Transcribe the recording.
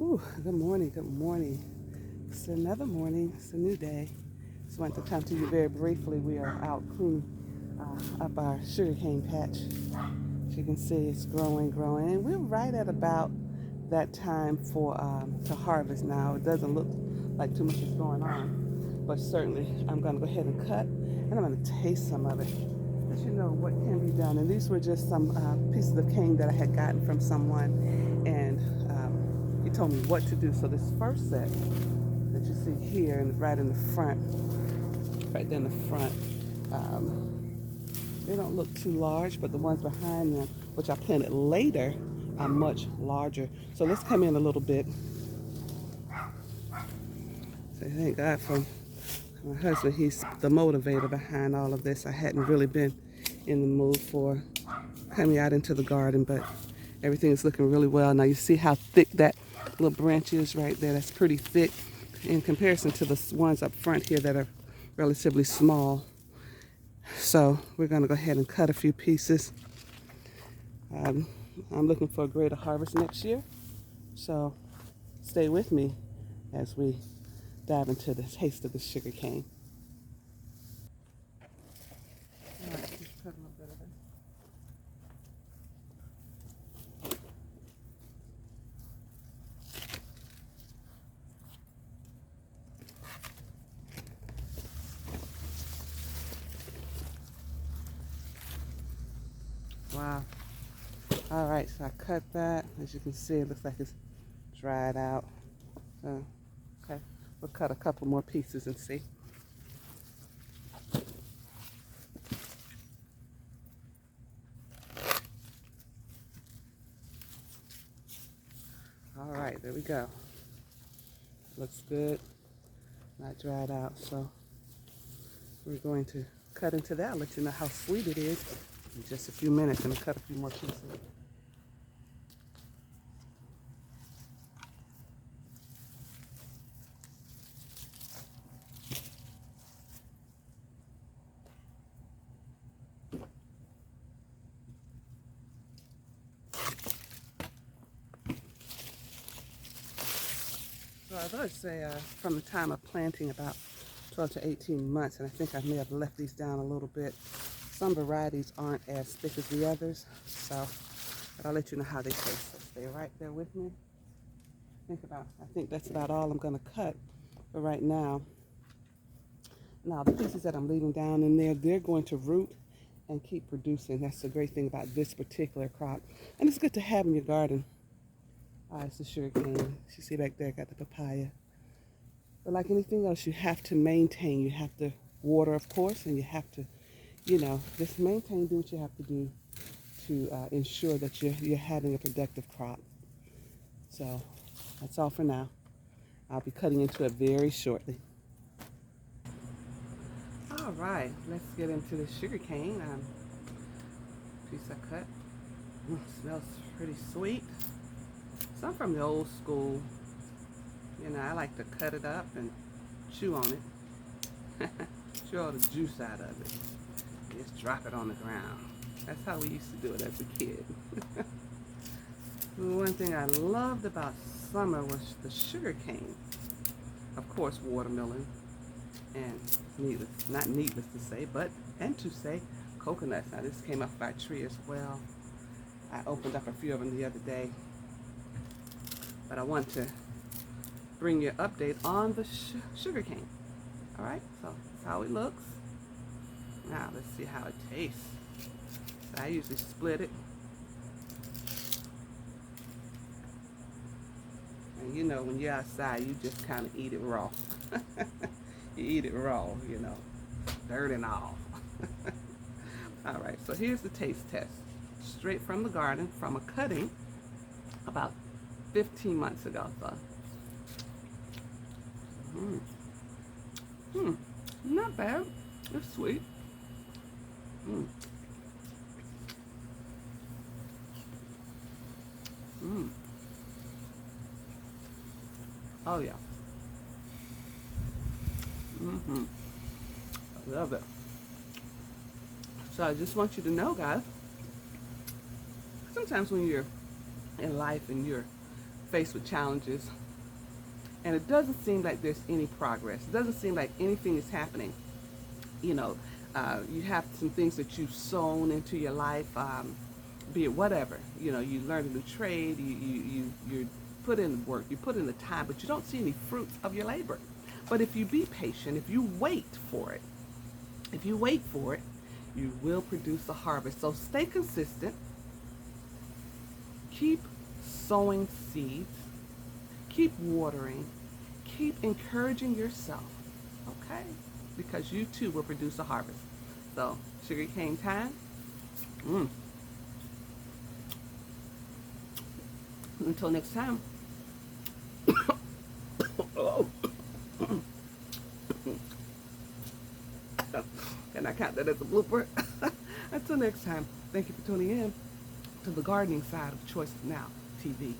Ooh, good morning, good morning. It's another morning, it's a new day. Just wanted to come to you very briefly. We are out cleaning up our sugarcane patch. As you can see, it's growing, growing. And we're right at about that time for to harvest now. It doesn't look like too much is going on, but certainly I'm going to go ahead and cut, and I'm going to taste some of it. Let you know what can be done. And these were just some pieces of cane that I had gotten from someone, and he told me what to do. So this first set that you see here, and right in the front, right there in the front, they don't look too large, but the ones behind them, which I planted later, are much larger. So let's come in a little bit. So thank God for my husband. He's the motivator behind all of this. I hadn't really been in the mood for coming out into the garden, but everything is looking really well. Now you see how thick that little branch is right there. That's pretty thick in comparison to the ones up front here that are relatively small. So we're going to go ahead and cut a few pieces. I'm looking for a greater harvest next year. So stay with me as we dive into the taste of the sugar cane. All right, let's cut a little bit of it. Wow. All right, so I cut that. As you can see, it looks like it's dried out. So, okay, we'll cut a couple more pieces and see. All right, there we go. Looks good. Not dried out, so we're going to cut into that. I'll let you know how sweet it is in just a few minutes, and cut a few more pieces. So I would say from the time of planting, about 12 to 18 months, and I think I may have left these down a little bit. Some varieties aren't as thick as the others, so but I'll let you know how they taste. So stay right there with me. I think that's about all I'm going to cut for right now. Now the pieces that I'm leaving down in there, they're going to root and keep producing. That's the great thing about this particular crop, and it's good to have in your garden. It's the sugarcane. You see back there, got the papaya. But like anything else, you have to maintain. You have to water, of course, and you have to, just maintain, do what you have to do to ensure that you're having a productive crop. So that's all for now. I'll be cutting into it very shortly. All right, let's get into the sugarcane piece I cut. Smells pretty sweet. Some from the old school. I like to cut it up and chew on it. Chew all the juice out of it. Just drop it on the ground. That's how we used to do it as a kid. One thing I loved about summer was the sugar cane. Of course, watermelon. And not needless to say, and to say, coconuts. Now this came off our tree as well. I opened up a few of them the other day. But I want to bring you an update on the sugar cane. All right, so that's how it looks. Now let's see how it tastes. So I usually split it. And when you're outside, you just kind of eat it raw. You eat it raw, dirt and all. All right, so here's the taste test. Straight from the garden, from a cutting about 15 months ago. So, not bad. It's sweet. Mm. Mm. Oh yeah. I love it. So I just want you to know, guys, sometimes when you're in life and you're faced with challenges, and it doesn't seem like there's any progress. It doesn't seem like anything is happening. You know, you have some things that you've sown into your life, be it whatever. You know, you learned a new trade, you put in work, you put in the time, but you don't see any fruits of your labor. But if you be patient, if you wait for it, if you wait for it, you will produce a harvest. So stay consistent. Keep sowing seeds. Keep watering. Keep encouraging yourself. Okay? Because you too will produce a harvest. So, sugarcane time. Until next time. Oh. And I count that as a blooper. Until next time, thank you for tuning in to the gardening side of Choices Now TV.